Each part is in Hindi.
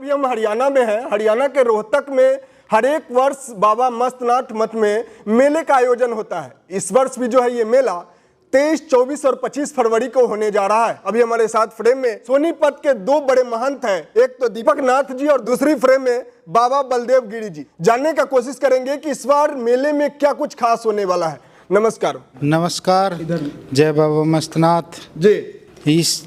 अभी हम हरियाणा में हैं। हरियाणा के रोहतक में हर एक वर्ष बाबा मस्तनाथ मठ में मेले का आयोजन होता है। इस वर्ष भी जो है ये मेला 23, 24 और 25 फरवरी को होने जा रहा है। अभी हमारे साथ फ्रेम में सोनीपत के दो बड़े महंत हैं, एक तो दीपक नाथ जी और दूसरी फ्रेम में बाबा बलदेव गिरी जी। जानने का कोशिश करेंगे कि इस बार मेले में क्या कुछ खास होने वाला है। नमस्कार। नमस्कार। जय बाबा मस्तनाथ जी। इस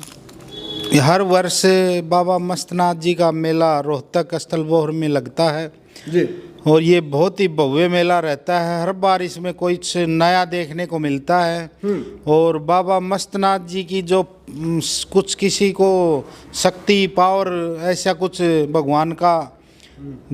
हर वर्ष बाबा मस्तनाथ जी का मेला रोहतक स्थलबोहर में लगता है जी। और ये बहुत ही भव्य मेला रहता है। हर बार इसमें कुछ नया देखने को मिलता है। और बाबा मस्तनाथ जी की जो कुछ किसी को शक्ति पावर ऐसा कुछ भगवान का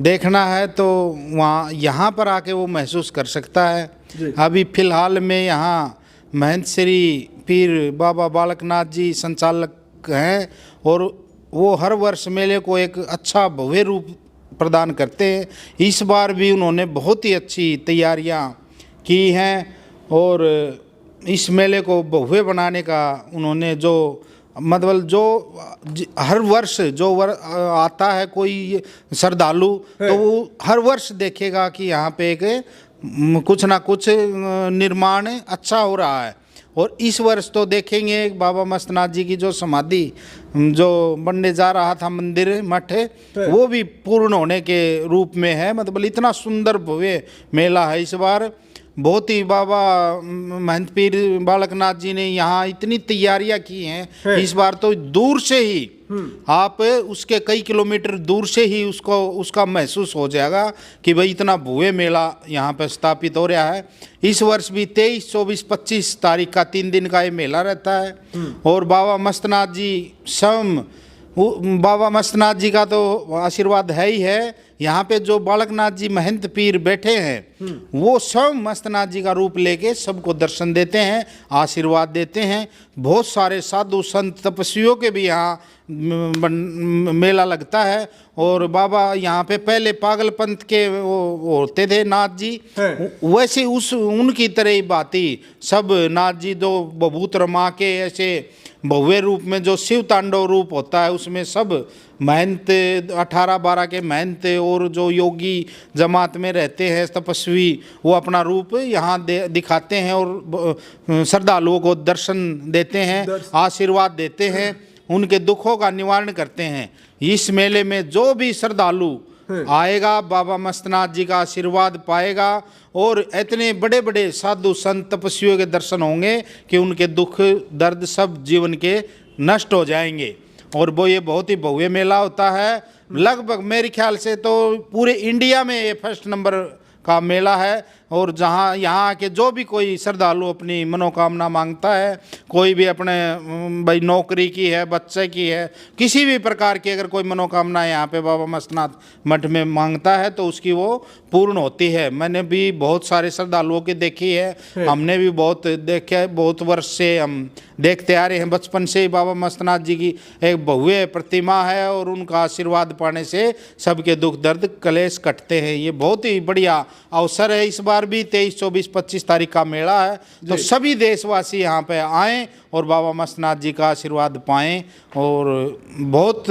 देखना है तो वहाँ यहाँ पर आके वो महसूस कर सकता है। अभी फ़िलहाल में यहाँ महंत श्री पीर बाबा बालकनाथ जी संचालक हैं और वो हर वर्ष मेले को एक अच्छा भव्य रूप प्रदान करते हैं। इस बार भी उन्होंने बहुत ही अच्छी तैयारियां की हैं और इस मेले को भव्य बनाने का उन्होंने जो मतलब जो हर वर्ष जो आता है कोई श्रद्धालु तो वो हर वर्ष देखेगा कि यहाँ पे एक कुछ ना कुछ निर्माण अच्छा हो रहा है। और इस वर्ष तो देखेंगे बाबा मस्तनाथ जी की जो समाधि जो बनने जा रहा था मंदिर मठ वो भी पूर्ण होने के रूप में है। मतलब इतना सुंदर भव्य मेला है इस बार। बहुत ही बाबा महंत पीर बालकनाथ जी ने यहाँ इतनी तैयारियां की हैं इस बार तो दूर से ही आप उसके कई किलोमीटर दूर से ही उसका महसूस हो जाएगा कि भाई इतना भव्य मेला यहाँ पर स्थापित हो रहा है। इस वर्ष भी 23, 24, 25 तारीख का 3 दिन का ये मेला रहता है। और बाबा मस्तनाथ जी स्वयं बाबा मस्तनाथ जी का तो आशीर्वाद है ही है। यहाँ पे जो बालकनाथ जी महंत पीर बैठे हैं वो स्वयं मस्तनाथ जी का रूप लेके सबको दर्शन देते हैं, आशीर्वाद देते हैं। बहुत सारे साधु संत तपस्वियों के भी यहाँ मेला लगता है। और बाबा यहाँ पे पहले पागलपंथ के वो होते थे नाथ जी, वैसे उनकी तरह ही बाती सब नाथ जी जो बभूत रमा के ऐसे भव्य रूप में जो शिव तांडव रूप होता है उसमें सब महंत 18-12 के महंत और जो योगी जमात में रहते हैं तपस्वी वो अपना रूप यहाँ दिखाते हैं और श्रद्धालुओं को दर्शन देते हैं, आशीर्वाद देते हैं, उनके दुखों का निवारण करते हैं। इस मेले में जो भी श्रद्धालु आएगा बाबा मस्तनाथ जी का आशीर्वाद पाएगा और इतने बड़े बड़े साधु संत तपस्वियों के दर्शन होंगे कि उनके दुख दर्द सब जीवन के नष्ट हो जाएंगे। और वो ये बहुत ही भव्य मेला होता है। लगभग मेरे ख्याल से तो पूरे इंडिया में ये फर्स्ट नंबर का मेला है। और जहाँ यहाँ आके जो भी कोई श्रद्धालु अपनी मनोकामना मांगता है, कोई भी अपने भाई नौकरी की है, बच्चे की है, किसी भी प्रकार की अगर कोई मनोकामना यहाँ पे बाबा मस्तनाथ मठ में मांगता है तो उसकी वो पूर्ण होती है। मैंने भी बहुत सारे श्रद्धालुओं की देखी है, हमने भी बहुत देखे है। बहुत वर्ष से हम देखते आ रहे हैं, बचपन से ही बाबा मस्तनाथ जी की एक भव्य प्रतिमा है और उनका आशीर्वाद पाने से सबके दुख दर्द कलेश कटते हैं। ये बहुत ही बढ़िया अवसर है। इस बार भी 23, 24, 25 तारीख का मेला है तो सभी देशवासी यहाँ पे आएँ और बाबा मस्तनाथ जी का आशीर्वाद पाएं और बहुत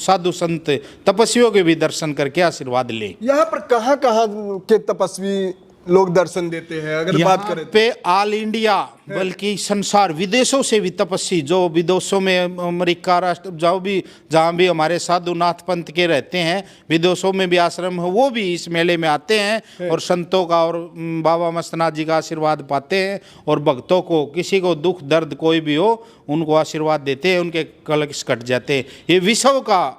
साधु संत तपस्वियों के भी दर्शन करके आशीर्वाद लें। यहाँ पर कहाँ कहाँ के तपस्वी लोग दर्शन देते हैं अगर बात करें पे ऑल इंडिया बल्कि संसार विदेशों से भी तपस्वी जो विदेशों में अमेरिका राष्ट्र जहाँ भी हमारे साधुनाथ पंथ के रहते हैं विदेशों में भी आश्रम है वो भी इस मेले में आते हैं और संतों का और बाबा मस्तनाथ जी का आशीर्वाद पाते हैं और भक्तों को किसी को दुख दर्द कोई भी हो उनको आशीर्वाद देते हैं, उनके कलश कट जाते हैं। ये विश्व का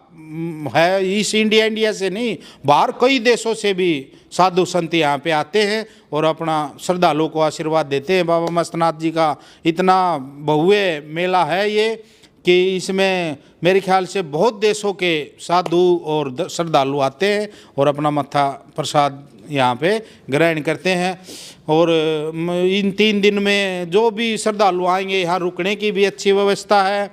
है, इस इंडिया से नहीं बाहर कई देशों से भी साधु संत यहाँ पे आते हैं और अपना श्रद्धालुओं को आशीर्वाद देते हैं। बाबा मस्तनाथ जी का इतना भव्य मेला है ये कि इसमें मेरे ख्याल से बहुत देशों के साधु और श्रद्धालु आते हैं और अपना मत्था प्रसाद यहाँ पे ग्रहण करते हैं। और इन 3 दिन में जो भी श्रद्धालु आएंगे यहाँ रुकने की भी अच्छी व्यवस्था है,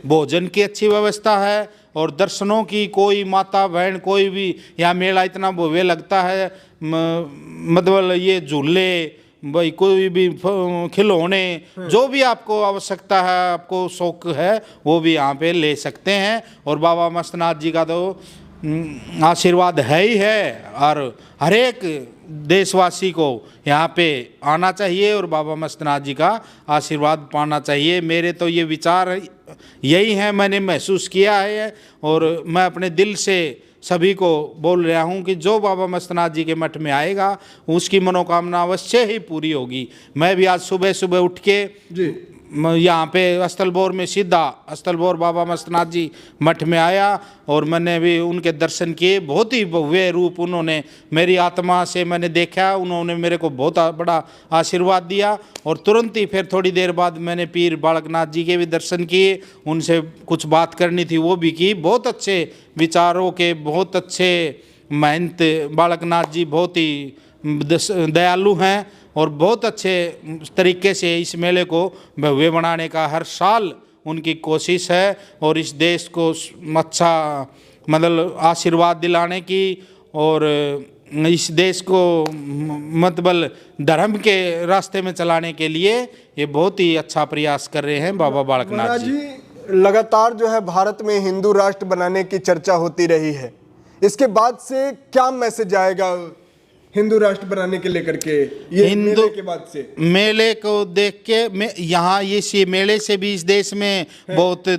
भोजन की अच्छी व्यवस्था है और दर्शनों की कोई माता बहन कोई भी यहाँ मेला इतना भव्य लगता है। मतलब ये झूले भाई कोई भी खिलौने जो भी आपको आवश्यकता है आपको शौक है वो भी यहाँ पे ले सकते हैं। और बाबा मस्तनाथ जी का तो आशीर्वाद है ही है, और हर एक देशवासी को यहाँ पे आना चाहिए और बाबा मस्तनाथ जी का आशीर्वाद पाना चाहिए। मेरे तो ये विचार यही हैं, मैंने महसूस किया है, और मैं अपने दिल से सभी को बोल रहा हूँ कि जो बाबा मस्तनाथ जी के मठ में आएगा उसकी मनोकामना अवश्य ही पूरी होगी। मैं भी आज सुबह सुबह उठ के यहाँ पे अस्तलबोर में सीधा अस्तलबोर बाबा मस्तनाथ जी मठ में आया, और मैंने भी उनके दर्शन किए। बहुत ही भव्य रूप उन्होंने मेरी आत्मा से मैंने देखा, उन्होंने मेरे को बहुत बड़ा आशीर्वाद दिया। और तुरंत ही फिर थोड़ी देर बाद मैंने पीर बालकनाथ जी के भी दर्शन किए, उनसे कुछ बात करनी थी वो भी की। बहुत अच्छे विचारों के, बहुत अच्छे महंत बालकनाथ जी बहुत ही दयालु हैं, और बहुत अच्छे तरीके से इस मेले को भव्य बनाने का हर साल उनकी कोशिश है, और इस देश को अच्छा मतलब आशीर्वाद दिलाने की, और इस देश को मतलब धर्म के रास्ते में चलाने के लिए ये बहुत ही अच्छा प्रयास कर रहे हैं बाबा बालकनाथ जी। लगातार जो है भारत में हिंदू राष्ट्र बनाने की चर्चा होती रही है, इसके बाद से क्या मैसेज आएगा हिंदू राष्ट्र बनाने के लेकर के ये मेले के बाद से? मेले को देख के यहाँ इस मेले से भी इस देश में बहुत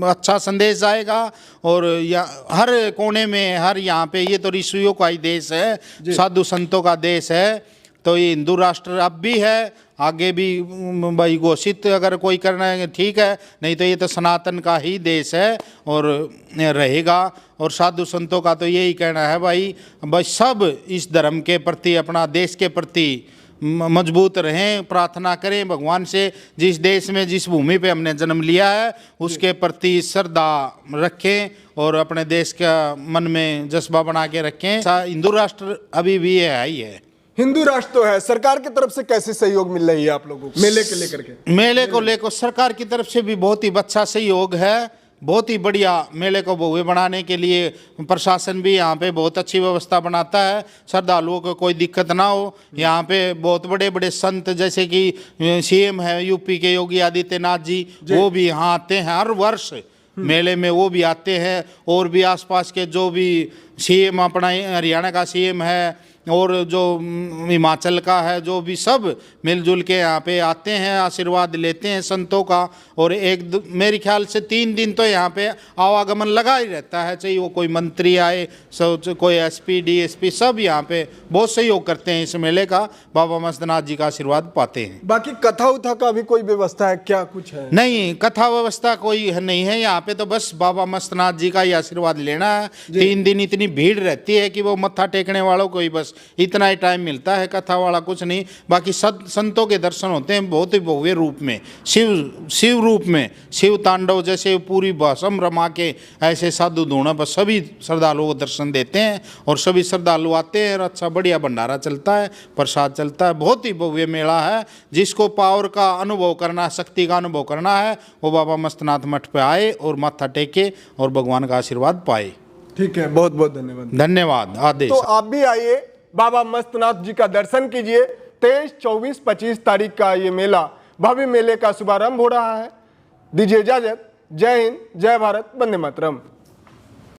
अच्छा संदेश आएगा, और हर कोने में हर यहाँ पे ये तो ऋषियों का ही देश है, साधु संतों का देश है, तो ये हिंदू राष्ट्र अब भी है, आगे भी भाई घोषित अगर कोई करना है ठीक है, नहीं तो ये तो सनातन का ही देश है और रहेगा। और साधु संतों का तो यही कहना है भाई सब इस धर्म के प्रति, अपना देश के प्रति मजबूत रहें, प्रार्थना करें भगवान से, जिस देश में जिस भूमि पे हमने जन्म लिया है उसके प्रति श्रद्धा रखें और अपने देश का मन में जज्बा बना के रखें। हिंदू राष्ट्र अभी भी है ही है। हिंदू राष्ट्र तो है। सरकार की तरफ से कैसे सहयोग मिल रही है आप लोगों को मेले के लेकर के? मेले को लेकर सरकार की तरफ से भी बहुत ही अच्छा सहयोग है, बहुत ही बढ़िया। मेले को भव्य बनाने के लिए प्रशासन भी यहाँ पे बहुत अच्छी व्यवस्था बनाता है, श्रद्धालुओं को कोई दिक्कत ना हो। यहाँ पे बहुत बड़े बड़े संत जैसे कि सीएम है यूपी के योगी आदित्यनाथ जी, वो भी यहाँ आते हैं हर वर्ष मेले में, वो भी आते हैं। और भी आसपास के जो भी सीएम, अपना हरियाणा का सीएम है और जो हिमाचल का है, जो भी सब मिलजुल के यहाँ पे आते हैं, आशीर्वाद लेते हैं संतों का। और मेरे ख्याल से 3 दिन तो यहाँ पे आवागमन लगा ही रहता है, चाहे वो कोई मंत्री आए, कोई एसपी डीएसपी, सब यहाँ पे बहुत सहयोग करते हैं इस मेले का, बाबा मस्तनाथ जी का आशीर्वाद पाते हैं। बाकी कथा उथा का भी कोई व्यवस्था है क्या? कुछ है? नहीं, कथा व्यवस्था कोई नहीं है यहाँ पे, तो बस बाबा मस्तनाथ जी का ही आशीर्वाद लेना है। 3 दिन इतनी भीड़ रहती है कि वो मत्था टेकने वालों को ही बस इतना ही टाइम मिलता है, कथा वाला कुछ नहीं। बाकी संतों के दर्शन होते हैं बहुत ही भव्य रूप में, शिव रूप में, शिव तांडव जैसे पूरी भस्म रमा के ऐसे साधु धूणा पर सभी श्रद्धालुओं को दर्शन देते हैं और सभी श्रद्धालु आते हैं। अच्छा बढ़िया भंडारा चलता है, प्रसाद चलता है, बहुत ही भव्य मेला है। जिसको पावर का अनुभव करना, शक्ति का अनुभव करना है, वो बाबा मस्तनाथ मठ पे आए और माथा टेके और भगवान का आशीर्वाद पाए। ठीक है, बहुत बहुत धन्यवाद। धन्यवाद। आदेश। तो आप भी आइए, बाबा मस्तनाथ जी का दर्शन कीजिए। 23, 24, 25 तारीख का ये मेला, भव्य मेले का शुभारंभ हो रहा है। दीजिए इजाजत। जय हिंद, जय भारत, वंदे मातरम।